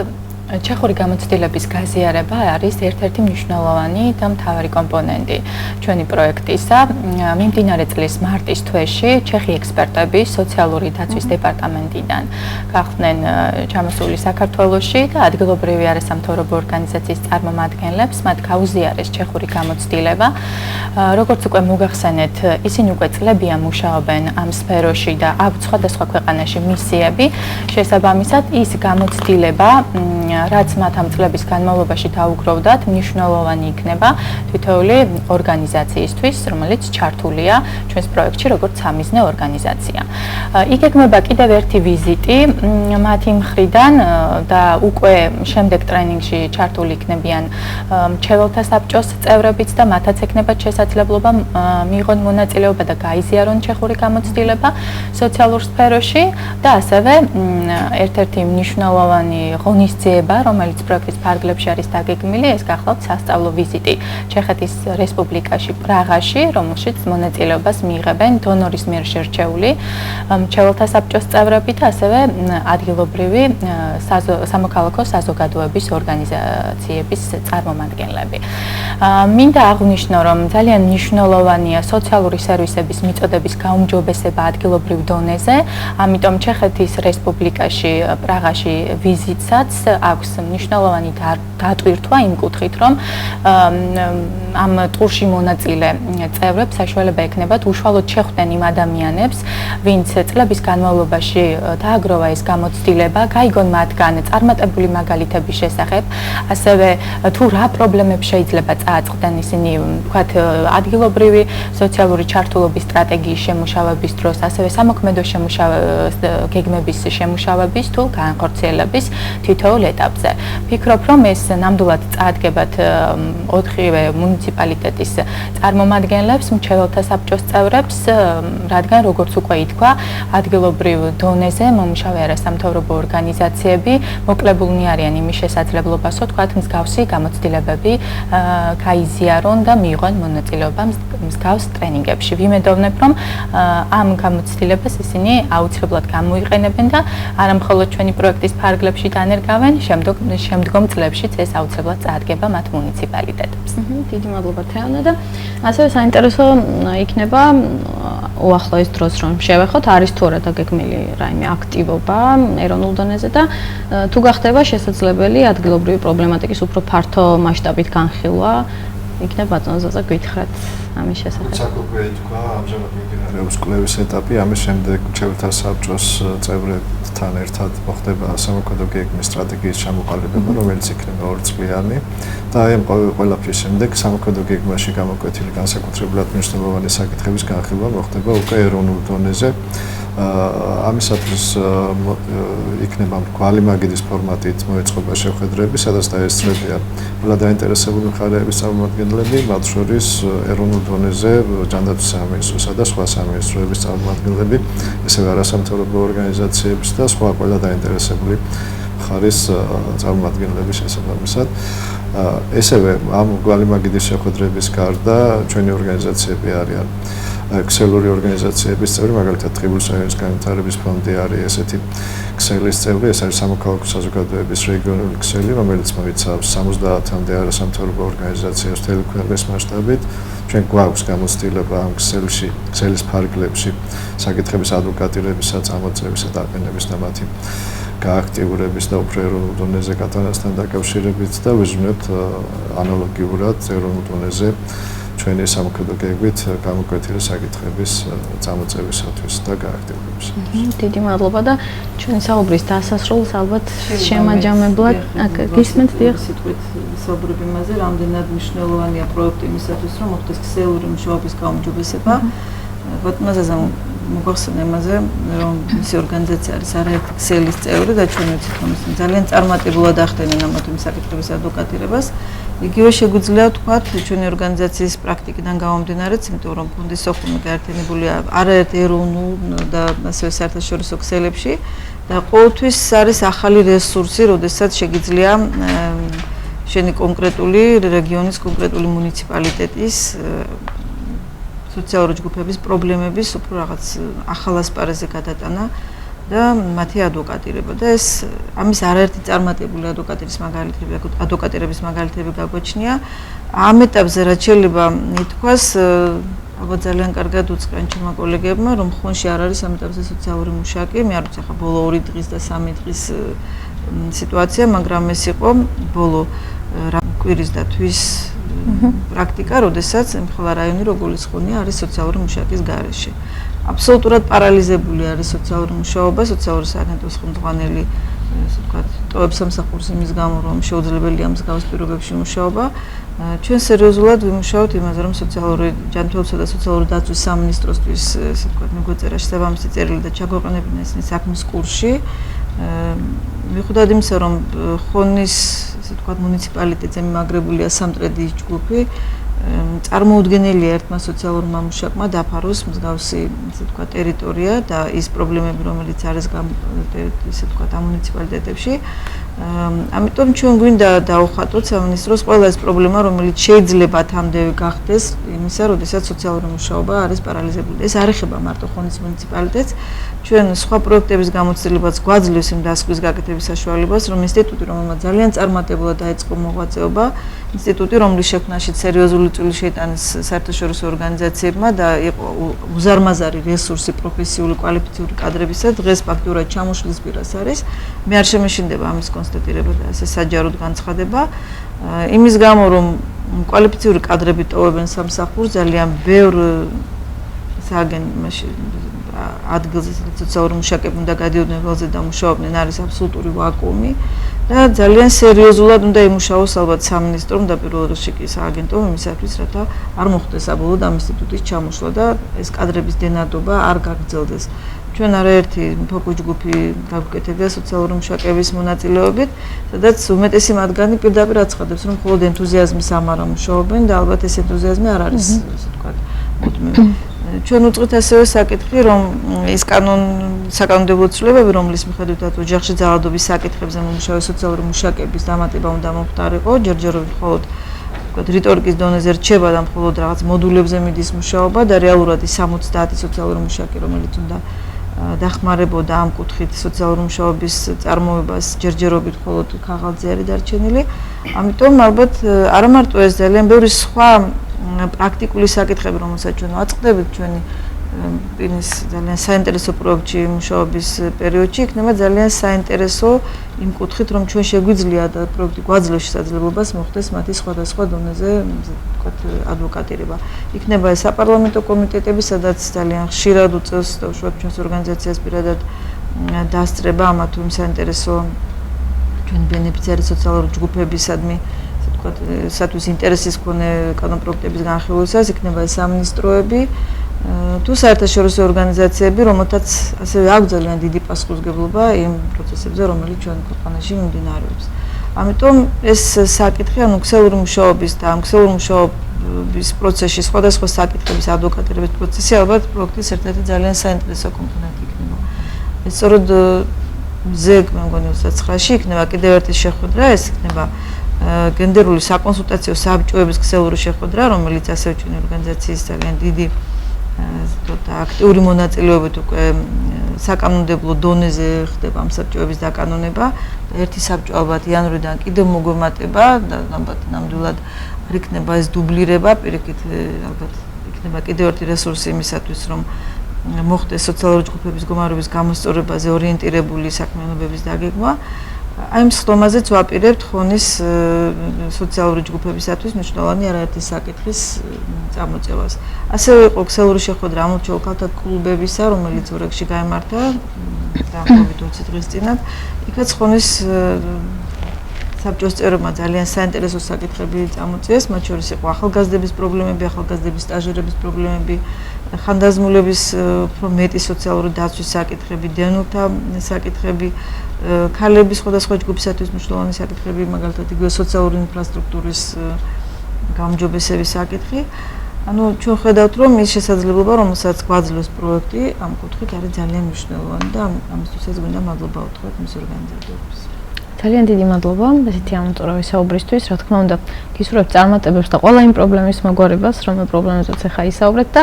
ჩეხური გამოცდილების გაზიარება არის ერთ-ერთი მნიშვნელოვანი და მთავარი კომპონენტი ჩვენი პროექტისა. მიმდინარე წლის მარტის თვეში ჩეხი ექსპერტები სოციალური დაცვის დეპარტამენტიდან გახდნენ ჩამოსული საქართველოში და ადგილობრივი არასამთავრობო ორგანიზაციის წარმომადგენლებს მათ გაუზიარეს ჩეხური გამოცდილება. როგორც უკვე მოგახსენეთ, ისინი უკვე წლებია მუშაობენ ამ სფეროში და აქვს სხვადასხვა ქვეყანაში მისიები. შესაბამისად, ის გამოცდილება რაც მათ ამ წლების განმავლობაში დაუგროვდათ, მნიშვნელოვანი იქნება თითოეული ორგანიზაციისთვის, რომელიც ჩართულია ჩვენს პროექტში როგორც სამიზნე ორგანიზაცია. იგეგმება კიდევ ერთი ვიზიტი მათი მხრიდან და უკვე შემდეგ ტრენინგში ჩართული იქნებიან მრჩეველთა საბჭოს წევრებიც და მათაც ექნებათ შესაძლებლობა მიიღონ მონაწილეობა და გაიზიარონ ჩეხური გამოცდილება სოციალურ სფეროში და ასევე ერთ-ერთი მნიშვნელოვანი ღონისძიება, რომელიც პროექტის ფარგლებში არის დაგეგმილი, ეს გახლავთ სასწავლო ვიზიტი ჩეხეთის რესპუბლიკაში, პრაღაში, რომელშიც მონაწილეობას მიიღებენ დონორის მიერ შერჩეული მრჩეველთა საბჭოს წევრები და ასევე ადგილობრივი სამოქალაქო საზოგადოების ორგანიზაციების წარმომადგენლები. მინდა აღვნიშნო, რომ ძალიან მნიშვნელოვანია სოციალური სერვისების მიწოდების გაუმჯობესება ადგილობრივ დონეზე, ამიტომ ჩეხეთის რესპუბლიკაში, პრაღაში ვიზიტსაც აქვს მნიშვნელოვანი დატვირთვა იმ კუთხით, რომ ამ ტურში მონაწილე წევრებს საშუალება ექნებათ უშუალოდ შეხვდნენ იმ ადამიანებს, ვინც წლების განმავლობაში დააგროვა ეს გამოცდილება, გაიგონ მათგან წარმატებული მაგალითების შესახებ, ასევე თუ რა პრობლემებს შეიძლება წააწყდნენ ისინი, ვთქვათ, ადგილობრივი სოციალური ჩართულობის სტრატეგიის შემუშავების დროს, ასევე სამოქმედო გეგმების შემუშავების თუ განხორციელების თითოეულ ეტაპზე. ფიქრობ, რომ ეს ნამდვილად წაადგებათ 4-ვე მუნიციპალიტეტის წარმომადგენლებს, მრჩეველთა საბჭოს წევრებს, რადგან როგორც უკვე ითქვა, ადგილობრივ დონეზე მომუშავე არასამთავრობო ორგანიზაციები მოკლებულნი არიან იმის შესაძლებლობას, რომ თქვათ მსგავსი გამოცდილებები გაიზიარონ და მიიღონ მონაწილეობა მსგავს ტრენინგებში. ვიმედოვნებ, რომ ამ გამოცდილებას ისინი აუცილებლად გამოიყენებენ და არა მხოლოდ ჩვენი პროექტის ფარგლებში დანერგავენ, შემდგომ წლებშიც ეს აუცილებლად წაადგება მათ მუნიციპალიტეტებს. დიდი მადლობა თეანა და ასევე საინტერესო იქნება უახლოეს დროს რომ შევეხოთ, არის თუ არა დაგეგმილი რაიმე აქტივობა ეროვნულ დონეზე და თუ გახდება შესაძლებელი ადგილობრივი პრობლემატიკის უფრო ფართო მასშტაბით განხილვა, იქნება ბატონ ზაზა გითხრათ ამის შესახებ. საკვე ითქვა, ამჟამად მიმდინარეობს კვლევის ეტაპი, ამის შემდეგ მრჩეველთა საბჭოს წევრებთან ერთად მოხდება სამოქმედო გეგმის სტრატეგიის ჩამოყალიბება, რომელიც იქნება 2 წლიანი და ამ ყველაფრის შემდეგ სამოქმედო გეგმაში გამოკვეთილი განსაკუთრებულად მნიშვნელოვანი საკითხების განხილვა მოხდება უკვე ეროვნულ დონეზე. ამისათვის იქნება მრგვალი მაგიდის ფორმატით მოეწყობა შეხვედრები, სადაც დაესწრებიან ყველა დაინტერესებული მხარეების წარმომადგენლები, მათ შორის ეროვნულ დონეზე ჯანდაცვის სამინისტროსა და სხვა სამინისტროების წარმომადგენლები, ასევე არასამთავრობო ორგანიზაციების და სხვა ყველა დაინტერესებული მხარის წარმომადგენლების შესაბამისად. ესევე ამ მრგვალი მაგიდის შეხვედრების გარდა ჩვენი ორგანიზაციები არიან ქსელური ორგანიზაციების წევრი, მაგალითად ტყიბულის რაიონის განვითარების ფონდი არის ესეთი ქსელის წევრი, ეს არის სამოქალაქო საზოგადოების რეგიონული ქსელი, რომელიც მოიცავს 70-მდე არასამთავრობო ორგანიზაციას მთელი ქვეყნის მასშტაბით. ჩვენ გვაქვს გამოცდილება ამ ქსელის ფარგლებში საკითხების ადვოკატირებისა, წამოწევისა და აყენების და მათი გააქტიურების და უფრო ეროვნულ დონეზე გატანასთან დაკავშირებით და ვიზრუნებთ ანალოგიურად ეროვნულ დონეზე ჩვენი სამოქმედო გეგმით გამოკვეთილი საკითხების წამოწევისათვის და გააქტიურებისათვის. დიდი მადლობა და ჩვენი საუბრის დასასრულს ალბათ შემაჯამებლად გისმენთ დიახ. სიტყვით საუბრობ იმაზე, რამდენად მნიშვნელოვანია პროექტი იმისათვის, რომ მოხდეს ქსელური მუშაობის გაუმჯობესება. ბატონაზազამ მოგახსენე იმაზე, რომ მისი ორგანიზაცია არის არაერთი ქსელის წევრი და ჩვენ ვიცით, რომ ისინი ძალიან წარმატებულად ახდენენ ამ საკითხების ადვოკატირებას. იგივე შეგვიძლია ვთქვათ ჩვენი ორგანიზაციის პრაქტიკიდან გამომდინარეც, იმიტომ რომ ფონდის სოხუმი გაერთიანებულია არაერთ ეროვნულ და ასევე საერთაშორისო ქსელებში და ყოველთვის არის ახალი რესურსი, როდესაც შეგიძლია შენი კონკრეტული რეგიონის კონკრეტული მუნიციპალიტეტის სოციალური ჯგუფების პრობლემების უფრო რაღაც ახალ ასპარეზზე გადატანა და მათი ადვოკატირება და ეს ამის არაერთი წარმატებული ადვოკატირების მაგალითები გაგვაჩნია. ამ ეტაპზე რაც შეიძლება ითქვას, ალბათ ძალიან კარგად უწყენ ჩემმა კოლეგებმა, რომ ხონში არ არის ამ ეტაპზე სოციალური მუშაკი. მე არ ვიცი ახლა ბოლო 2 დღის და 3 დღის სიტუაცია, მაგრამ ეს იყო ბოლო კვირის და თვის პრაქტიკა, როდესაც ემხელა რაიონი როგორც ხონია არის სოციალური მუშაკის გარეშე. აბსოლუტურად პარალიზებული არის სოციალური მუშაობა, სოციალური სააგენტოს ხელმძღვანელი, ასე ვთქვათ, ტოვებს სამსახურს იმის გამო, რომ შეუძლებელია მსგავს პირობებში მუშაობა. ჩვენ სერიოზულად ვიმუშაობთ იმაზე, რომ სოციალური ჯანმრთელობისა და სოციალური დაცვის სამინისტროსთვის, ასე ვთქვათ, მიგვეწერა შესაბამისი წერილი და ჩაგვეყენებინა ისინი საქმის კურსში. მიუხედავად იმისა, რომ ხონის, ასე ვთქვათ, მუნიციპალიტეტზე მიმაგრებულია სამტრედიის ჯგუფი, წარმოუდგენელია ერთმა სოციალურმა მუშაკმა დაფაროს მსგავსი, ასე ვთქვათ, ტერიტორია და ის პრობლემები, რომელიც არის ისე ვთქვათ, ამ მუნიციპალიტეტებში. ამიტომ ჩვენ გვინდა დავხატოთ სამინისტროს ყველა ეს პრობლემა, რომელიც შეიძლება თამდე გახდეს იმისა, როდესაც სოციალური მუშაობა არის პარალიზებული. ეს არ ეხება მარტო ხონის მუნიციპალიტეტს. ჩვენ სხვა პროექტების გამოცდილებაც გვაძლევს იმ დასკვნის გაკეთების საშუალებას, რომ ინსტიტუტი, რომელმაც ძალიან წარმატებულად დაიწყო მოღვაწეობა, ინსტიტუტი, რომლის შექმნაშიც სერიოზული წვლილი შეიტანეს საერთაშორისო ორგანიზაციებმა და იყო უზარმაზარი რესურსი პროფესიული კვალიფიციური კადრებისა, დღეს ფაქტურად ჩამოშლის პირას არის. მე არ შემეშინდება ამის კონსტატირება და ესე საჯაროდ განცხადება. იმის გამო, რომ კვალიფიციური კადრები ტოვებენ სამსახურს, ძალიან ბევრ სააგენტოში ადგილზე სოციალური მუშაკები უნდა გადიოდნენ ველზე და მუშაობდნენ, არის აბსოლუტური ვაკუუმი და ძალიან სერიოზულად უნდა იმუშაოს ალბათ სამინისტრომ და პირველ რიგში კი სააგენტომ იმისათვის, რათა არ მოხდეს საბოლოოდ ამ ინსტიტუტის ჩამოშლა და ეს კადრების დენადობა არ გაგრძელდეს. ჩვენ არაერთი ფოკუს ჯგუფი გაგვკეთებია სოციალური მუშაკების მონაწილეობით, სადაც უმეტესი მათგანი პირდაპირ აცხადებს, რომ მხოლოდ ენთუზიაზმის ამარა მუშაობენ და ალბათ ეს ენთუზიაზმი არ არის, ასე ვთქვათ, მუდმივი. ჩვენ უწყით ასევე საკითხი, რომ ის საკანონმდებლო ცვლილებები, რომლის მიხედვითაც ოჯახში ძალადობის საკითხებზე მომუშავე სოციალური მუშაკების დამატება უნდა მომხდარიყო, ჯერჯერობით მხოლოდ ვთქვათ, რიტორიკის დონეზე რჩება და მხოლოდ რაღაც მოდულებზე მიდის მუშაობა და რეალურად ის 70 სოციალური მუშაკი, რომელიც უნდა დახმარებოდა ამ კუთხით სოციალური მუშაობის წარმოებას ჯერჯერობით მხოლოდ ქაღალდზე არის დარჩენილი. ამიტომ ალბათ არა მარტო ეს ძალიან ბევრი სხვა პრაქტიკული საკითხები, რომელსაც ჩვენ ვაწყდებით ჩვენი პირის ძალიან საინტერესო პროექტში მუშაობის პერიოდში, იქნება ძალიან საინტერესო იმ კუთხით, რომ ჩვენ შეგვიძლია და პროექტი გვაძლევს შესაძლებლობას მოხდეს მათი სხვადასხვა დონეზე, ვთქვათ, ადვოკატირება. იქნება ეს საპარლამენტო კომიტეტები, სადაც ძალიან ხშირად უწევს და უშუალოდ ჩვენს ორგანიზაციას პირადად დასწრება ამა თუ იმ საინტერესო ჩვენ ბენეფიციარი სოციალური ჯგუფებისადმი სათვის ინტერესის მქონე კანონპროექტების განხილვისას, იქნება ეს სამინისტროები, თუ საერთაშორისო ორგანიზაციები, რომელთაც ასევე აქვს ძალიან დიდი პასუხისმგებლობა იმ პროცესებზე, რომელიც ჩვენ ქვეყანაში მიმდინარეობს. ამიტომ ეს საკითხი, ანუ ქსელური მუშაობის და ამ ქსელური მუშაობის პროცესში სხვადასხვა საკითხების ადვოკატირების პროცესი ალბათ პროექტის ერთ-ერთი ძალიან საინტერესო კომპონენტი იქნება. ეს სწორედ ზეგ მე მგონი 29-ში იქნება კიდევ ერთი შეხვედრა, ეს იქნება გენდერული საკონსულტაციო საბჭოების ქსელური შეხვედრა, რომელიც ასევე ჩვენი ორგანიზაციის ძალიან დიდი აქტიური მონაწილეობით უკვე საკანონმდებლო დონეზე ხდება ამ საბჭოების დაკანონება და ერთი საბჭო ალბათ იანვრიდან კიდევ მოგვემატება და ალბათ ნამდვილად არ იქნება ეს დუბლირება, პირიქით ალბათ იქნება კიდევ ერთი რესურსი იმისათვის, რომ მოხდეს სოციალური ჯგუფების მდგომარეობის გამოსწორებაზე ორიენტირებული საქმიანობების დაგეგმვა. აი ამ სხდომაზეც ვაპირებთ ხონის სოციალური ჯგუფებისათვის მნიშვნელოვანი არაერთი საკითხის წამოწევას. ასევე იყო ქსელური შეხვედრა ამორჩეულ ქალთა კლუბებისა, რომელიც ურეკში გაიმართა დაახლოებით 20 დღის წინათ. იქაც ხონის საბჭოს წევრებმა ძალიან საინტერესო საკითხები წამოწიეს, მათ შორის იყო ახალგაზრდების პრობლემები, ახალგაზრდების სტაჟირების პრობლემები, ხანდაზმულების უფრო მეტი სოციალური დაცვის საკითხები, დევნილთა საკითხები, ქალების სხვადასხვა ჯგუფისათვის მნიშვნელოვანი საკითხები, მაგალითად იგივე სოციალური ინფრასტრუქტურის გაუმჯობესების საკითხი. ანუ ჩვენ ხედავთ, რომ ის შესაძლებლობა, რომელსაც გვაძლევს პროექტი, ამ კუთხით არის ძალიან მნიშვნელოვანი და ამისთვისაც გვინდა მადლობა უთხრათ მის ორგანიზატორებს. ძალიან დიდი მადლობა ესეთი ამოწურავი საუბრისთვის. რა თქმა უნდა, გისურვებთ წარმატებებს და ყველა იმ პრობლემის მოგვარებას, რომელ პრობლემებზეც ახლა ისაუბრეთ და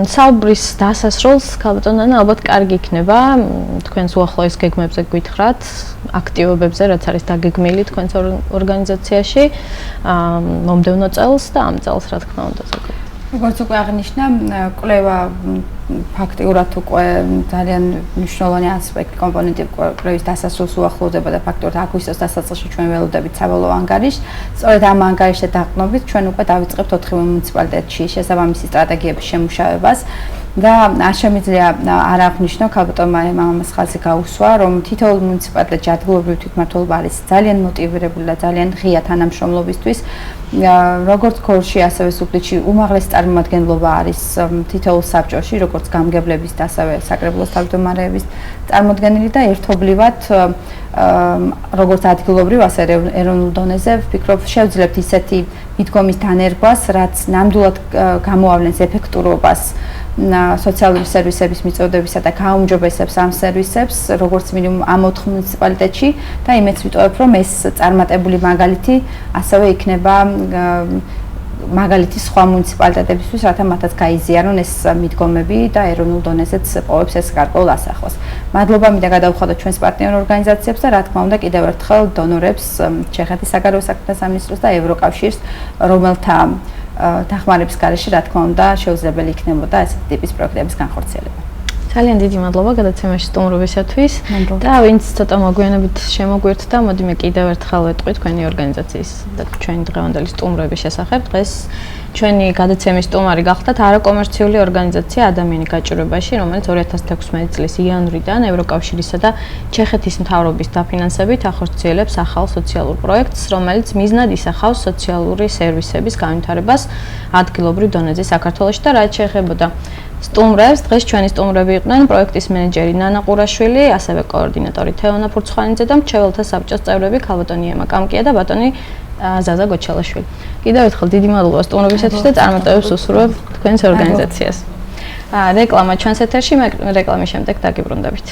საუბრის დასასრულს ქალბატონანა ალბათ კარგი იქნება თქვენს უახლოეს გეგმებზე გვითხრათ, აქტივობებზე, რაც არის დაგეგმილი თქვენს ორგანიზაციაში, მომდევნო წელს და ამ წელს, რა თქმა უნდა, ზოგადად. როგორც უკვე აღნიშნა, კვლევა ფაქტიურად უკვე ძალიან მნიშვნელოვანი ასპექტი კომპონენტი კვლევის დასასრულს უახლოვდება და ფაქტიურად აგვისტოს დასაწყისში ჩვენ ველოდებით სავალო ანგარიშს. სწორედ ამ ანგარიშზე დაყრდნობით ჩვენ უკვე დავიწყებთ 4 მუნიციპალიტეტში შესაბამისი სტრატეგიების შემუშავებას. და არ შემიძლია არ აღნიშნო ქალბატონმა მამამას ხაზი გაუსვა, რომ თითოეულ მუნიციპალიტეტში ადგილობრივი თვითმმართველობა არის ძალიან მოტივირებული და ძალიან ღია თანამშრომლობისთვის. როგორც ქორში, ასევე სუფლეთში უმაღლესი წარმომადგენლობა არის თითოეულ საბჭოში, როგორც გამგებლების და ასევე საკრებულოს თავმჯდომარეების წარმოდგენილი და ერთობლივად როგორც ადგილობრივ, ასე ეროვნულ დონეზე ვფიქრობ, შევძლებთ ისეთი მიდგომის დანერგვას, რაც ნამდვილად გამოავლენს ეფექტურობას სოციალური სერვისების მიწოდებისა და გაუმჯობესებს ამ სერვისებს, როგორც მინიმუმ ამ 4 მუნიციპალიტეტში და იმეც ვიტოვებ, რომ ეს წარმატებული მაგალითი ასევე იქნება მაგალითი სხვა მუნიციპალიტეტებისთვის, რათა მათაც გაიზიარონ ეს მიდგომები და ეროვნულ დონეზეც პოვებს ეს გარკვეულ ასახვას. მადლობა მინდა გადავხადოთ ჩვენს პარტნიორ ორგანიზაციებს და რა თქმა უნდა კიდევ ერთხელ დონორებს, ჩეხეთის საგარეო საქმეთა სამინისტროს და ევროკავშირს, რომელთა დახმარების გარეშე რა თქმა უნდა შეუძლებელი იქნებოდა ესეთი ტიპის პროექტების განხორციელება. ძალიან დიდი მადლობა გადაცემაში სტუმრობისათვის და ვინც ცოტა მოგვიანებით შემოგვირთდა, მოდი მე კიდევ ერთხელ ვეტყვი თქვენი ორგანიზაციის და ჩვენი დღევანდელი სტუმრების შესახებ. დღეს ჩვენი გადაცემის სტუმარი გახდათ არაკომერციული ორგანიზაცია ადამიანი გაჭირვებაში, რომელიც 2016 წლის იანვრიდან ევროკავშირისა და ჩეხეთის მთავრობის დაფინანსებით ახორციელებს ახალ სოციალურ პროექტს, რომელიც მიზნად ისახავს სოციალური სერვისების განვითარებას ადგილობრივ დონეზე საქართველოში და რაც შეეხებოდა სტუმრებს. დღეს ჩვენი სტუმრები იყვნენ პროექტის მენეჯერი ნანა ყურაშვილი, ასევე კოორდინატორი თეონა ფურცხვანიძე და მრჩეველთა საბჭოს წევრები ქალბატონი ემა კამკია და ბატონი ზაზა გოჩელაშვილი. კიდევ ერთხელ დიდი მადლობა სტუმრობისათვის და წარმატებებს უსურვებ თქვენს ორგანიზაციას. რეკლამა ჩვენს ეთერში, რეკლამის შემდეგ დაგიბრუნდებით.